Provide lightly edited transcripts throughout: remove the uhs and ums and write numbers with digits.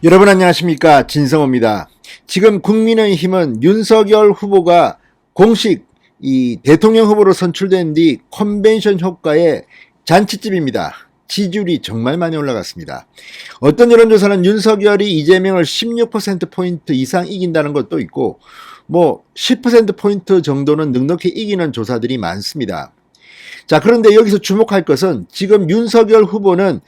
여러분 안녕하십니까, 진성호입니다. 지금 국민의힘은 윤석열 후보가 공식 이 대통령 후보로 선출된 뒤 컨벤션 효과의 잔치집입니다. 지지율이 정말 많이 올라갔습니다. 어떤 여론조사는 윤석열이 이재명을 16%포인트 이상 이긴다는 것도 있고 10%포인트 정도는 넉넉히 이기는 조사들이 많습니다. 자, 그런데 여기서 주목할 것은 지금 윤석열 후보는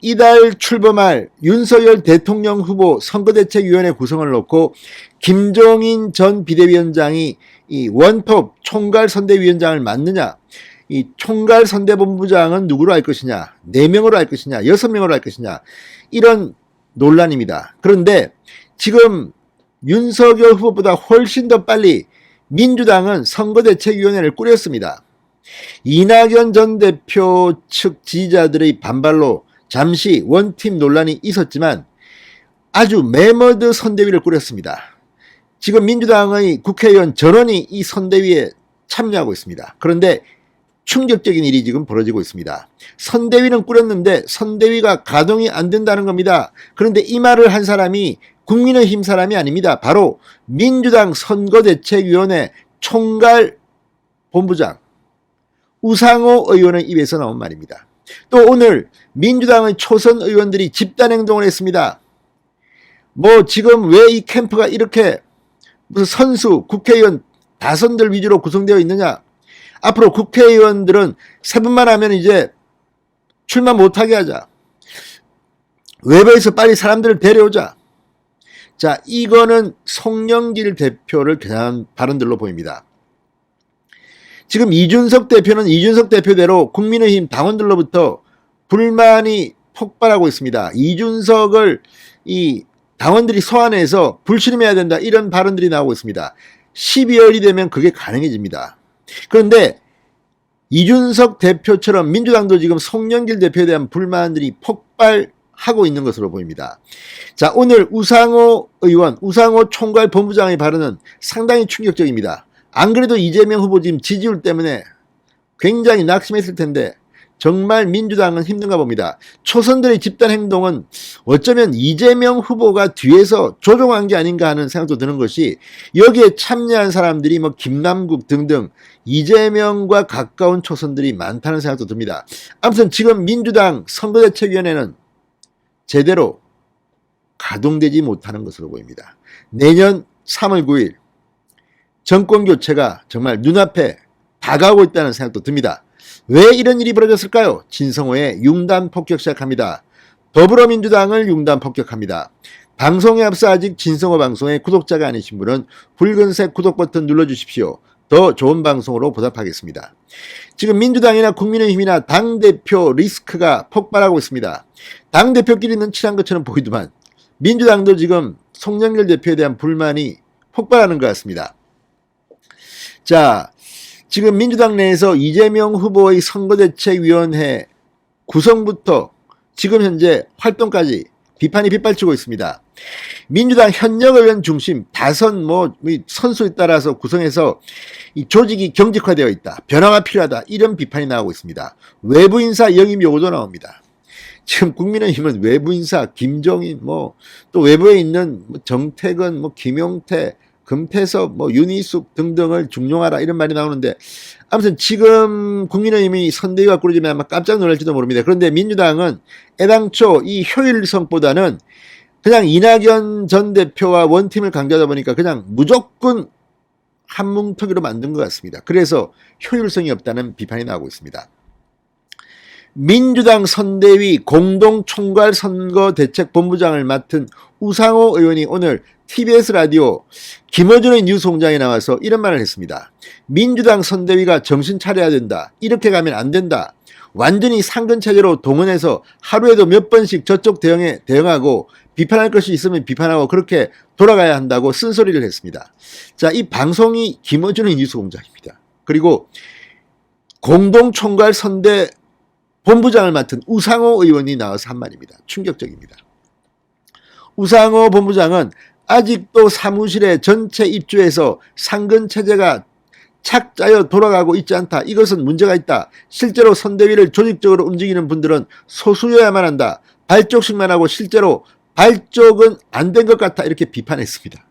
이달 출범할 윤석열 대통령 후보 선거대책위원회 구성을 놓고 김종인 전 비대위원장이 이 원톱 총괄선대위원장을 맡느냐, 이 총괄선대본부장은 누구로 할 것이냐, 4명으로 할 것이냐, 6명으로 할 것이냐, 이런 논란입니다. 그런데 지금 윤석열 후보보다 훨씬 더 빨리 민주당은 선거대책위원회를 꾸렸습니다. 이낙연 전 대표 측 지지자들의 반발로 잠시 원팀 논란이 있었지만 아주 매머드 선대위를 꾸렸습니다. 지금 민주당의 국회의원 전원이 이 선대위에 참여하고 있습니다. 그런데 충격적인 일이 지금 벌어지고 있습니다. 선대위는 꾸렸는데 선대위가 가동이 안 된다는 겁니다. 그런데 이 말을 한 사람이 국민의힘 사람이 아닙니다. 바로 민주당 선거대책위원회 총괄본부장 우상호 의원의 입에서 나온 말입니다. 또 오늘 민주당의 초선 의원들이 집단행동을 했습니다. 지금 왜 이 캠프가 이렇게 무슨 선수 국회의원 다선들 위주로 구성되어 있느냐. 앞으로 국회의원들은 3분만 하면 이제 출마 못하게 하자. 외부에서 빨리 사람들을 데려오자. 자, 이거는 송영길 대표를 겨냥한 발언들로 보입니다. 지금 이준석 대표는 이준석 대표대로 국민의힘 당원들로부터 불만이 폭발하고 있습니다. 이준석을 이 당원들이 소환해서 불출임해야 된다, 이런 발언들이 나오고 있습니다. 12월이 되면 그게 가능해집니다. 그런데 이준석 대표처럼 민주당도 지금 송영길 대표에 대한 불만들이 폭발하고 있는 것으로 보입니다. 자, 오늘 우상호 의원, 우상호 총괄본부장의 발언은 상당히 충격적입니다. 안 그래도 이재명 후보 지금 지지율 때문에 굉장히 낙심했을 텐데 정말 민주당은 힘든가 봅니다. 초선들의 집단 행동은 어쩌면 이재명 후보가 뒤에서 조종한 게 아닌가 하는 생각도 드는 것이, 여기에 참여한 사람들이 김남국 등등 이재명과 가까운 초선들이 많다는 생각도 듭니다. 아무튼 지금 민주당 선거대책위원회는 제대로 가동되지 못하는 것으로 보입니다. 내년 3월 9일 정권교체가 정말 눈앞에 다가오고 있다는 생각도 듭니다. 왜 이런 일이 벌어졌을까요? 진성호의 융단 폭격 시작합니다. 더불어민주당을 융단 폭격합니다. 방송에 앞서 아직 진성호 방송의 구독자가 아니신 분은 붉은색 구독 버튼 눌러주십시오. 더 좋은 방송으로 보답하겠습니다. 지금 민주당이나 국민의힘이나 당대표 리스크가 폭발하고 있습니다. 당대표끼리는 친한 것처럼 보이더만 민주당도 지금 송영길 대표에 대한 불만이 폭발하는 것 같습니다. 자, 지금 민주당 내에서 이재명 후보의 선거대책위원회 구성부터 지금 현재 활동까지 비판이 빗발치고 있습니다. 민주당 현역 의원 중심 다선 선수에 따라서 구성해서 이 조직이 경직화되어 있다, 변화가 필요하다, 이런 비판이 나오고 있습니다. 외부 인사 영입 요구도 나옵니다. 지금 국민의힘은 외부 인사 김종인 또 외부에 있는 정태근 김용태 금태섭 윤희숙 등등을 중용하라, 이런 말이 나오는데, 아무튼 지금 국민의힘이 선대위가 꾸려지면 아마 깜짝 놀랄지도 모릅니다. 그런데 민주당은 애당초 이 효율성보다는 그냥 이낙연 전 대표와 원팀을 강조하다 보니까 그냥 무조건 한뭉텅이로 만든 것 같습니다. 그래서 효율성이 없다는 비판이 나오고 있습니다. 민주당 선대위 공동총괄선거대책본부장을 맡은 우상호 의원이 오늘 TBS 라디오 김어준의 뉴스공장에 나와서 이런 말을 했습니다. 민주당 선대위가 정신 차려야 된다. 이렇게 가면 안 된다. 완전히 상근체제로 동원해서 하루에도 몇 번씩 저쪽 대응하고 비판할 것이 있으면 비판하고 그렇게 돌아가야 한다고 쓴소리를 했습니다. 자, 이 방송이 김어준의 뉴스공장입니다. 그리고 공동총괄선대 본부장을 맡은 우상호 의원이 나와서 한 말입니다. 충격적입니다. 우상호 본부장은 아직도 사무실에 전체 입주해서 상근체제가 착 짜여 돌아가고 있지 않다. 이것은 문제가 있다. 실제로 선대위를 조직적으로 움직이는 분들은 소수여야만 한다. 발족식만 하고 실제로 발족은 안 된 것 같아 이렇게 비판했습니다.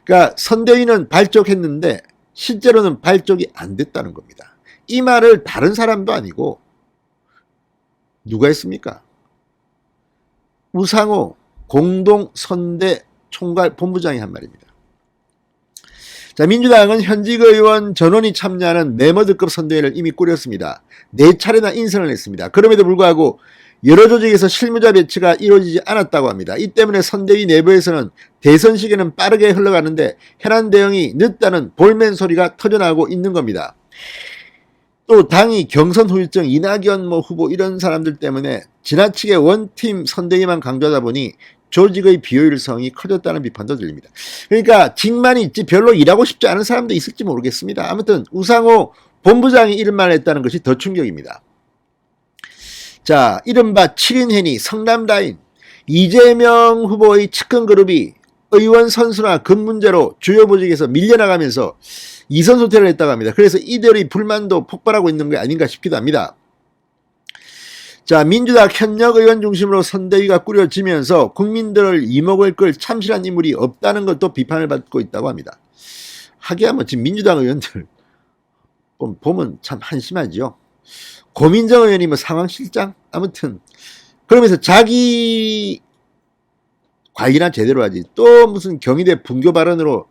그러니까 선대위는 발족했는데 실제로는 발족이 안 됐다는 겁니다. 이 말을 다른 사람도 아니고 누가 했습니까? 우상호 공동선대 총괄 본부장이 한 말입니다. 자, 민주당은 현직 의원 전원이 참여하는 메머드급 선대위를 이미 꾸렸습니다. 4차례나 인선을 했습니다. 그럼에도 불구하고 여러 조직에서 실무자 배치가 이루어지지 않았다고 합니다. 이 때문에 선대위 내부에서는 대선 시기는 빠르게 흘러가는데 현안 대응이 늦다는 볼멘 소리가 터져나오고 있는 겁니다. 또 당이 경선 후유증, 이낙연 후보 이런 사람들 때문에 지나치게 원팀 선대위만 강조하다 보니 조직의 비효율성이 커졌다는 비판도 들립니다. 그러니까 직만이 있지 별로 일하고 싶지 않은 사람도 있을지 모르겠습니다. 아무튼 우상호 본부장이 이런 말을 했다는 것이 더 충격입니다. 자, 이른바 7인 회의 성남라인 이재명 후보의 측근 그룹이 의원 선수나 급 문제로 주요 보직에서 밀려나가면서 이선 소퇴를 했다고 합니다. 그래서 이들의 불만도 폭발하고 있는 게 아닌가 싶기도 합니다. 자, 민주당 현역 의원 중심으로 선대위가 꾸려지면서 국민들을 이목을 끌 참신한 인물이 없다는 것도 비판을 받고 있다고 합니다. 하기야 지금 민주당 의원들 보면 참 한심하죠. 고민정 의원이 상황실장? 아무튼 그러면서 자기 관리나 제대로 하지 또 무슨 경희대 분교 발언으로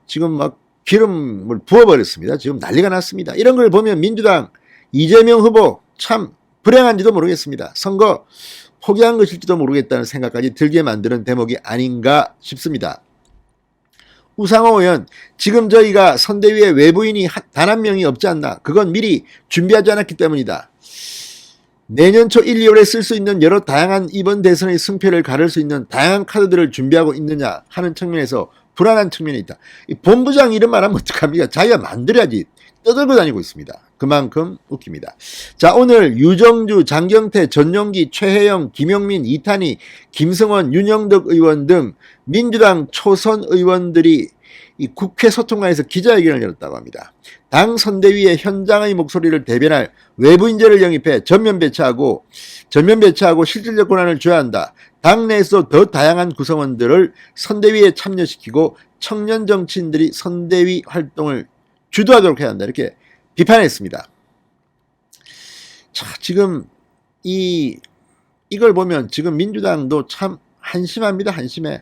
지금 막 기름을 부어버렸습니다. 지금 난리가 났습니다. 이런 걸 보면 민주당 이재명 후보 참 불행한지도 모르겠습니다. 선거 포기한 것일지도 모르겠다는 생각까지 들게 만드는 대목이 아닌가 싶습니다. 우상호 의원, 지금 저희가 선대위에 외부인이 단 한 명이 없지 않나. 그건 미리 준비하지 않았기 때문이다. 내년 초 1, 2월에 쓸 수 있는 여러 다양한 이번 대선의 승패를 가를 수 있는 다양한 카드들을 준비하고 있느냐 하는 측면에서 불안한 측면이 있다. 이 본부장 이런 말하면 어떡합니까? 자기가 만들어야지. 떠들고 다니고 있습니다. 그만큼 웃깁니다. 자, 오늘 유정주, 장경태, 전용기, 최혜영, 김용민, 이탄희, 김승원, 윤영덕 의원 등 민주당 초선 의원들이 이 국회 소통관에서 기자회견을 열었다고 합니다. 당 선대위의 현장의 목소리를 대변할 외부인재를 영입해 전면 배치하고 실질적 권한을 줘야 한다. 당내에서 더 다양한 구성원들을 선대위에 참여시키고 청년 정치인들이 선대위 활동을 주도하도록 해야 한다. 이렇게 비판했습니다. 자, 지금 이걸 보면 지금 민주당도 참 한심합니다. 한심해.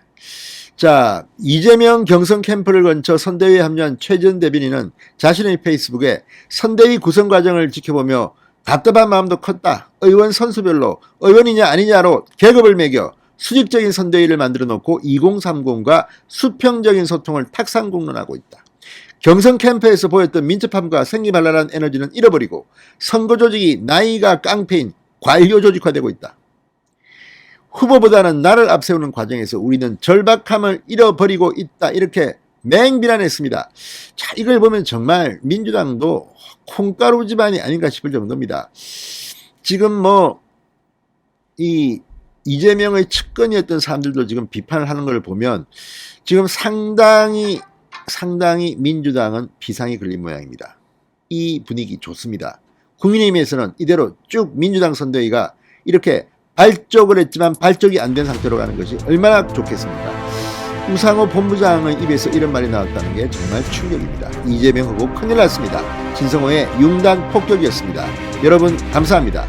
자, 이재명 경선 캠프를 거쳐 선대위에 합류한 최전 대변인은 자신의 페이스북에 선대위 구성 과정을 지켜보며 답답한 마음도 컸다. 의원 선수별로 의원이냐 아니냐로 계급을 매겨 수직적인 선대위를 만들어 놓고 2030과 수평적인 소통을 탁상공론하고 있다. 경선 캠프에서 보였던 민첩함과 생기발랄한 에너지는 잃어버리고 선거 조직이 나이가 깡패인 관료 조직화되고 있다. 후보보다는 나를 앞세우는 과정에서 우리는 절박함을 잃어버리고 있다. 이렇게 맹비난했습니다. 자, 이걸 보면 정말 민주당도 콩가루 집안이 아닌가 싶을 정도입니다. 지금 이 이재명의 측근이었던 사람들도 지금 비판을 하는 걸 보면 지금 상당히 민주당은 비상이 걸린 모양입니다. 이 분위기 좋습니다. 국민의힘에서는 이대로 쭉 민주당 선대위가 이렇게 발족을 했지만 발족이 안 된 상태로 가는 것이 얼마나 좋겠습니까? 우상호 본부장의 입에서 이런 말이 나왔다는 게 정말 충격입니다. 이재명 후보 큰일 났습니다. 진성호의 융단 폭격이었습니다. 여러분 감사합니다.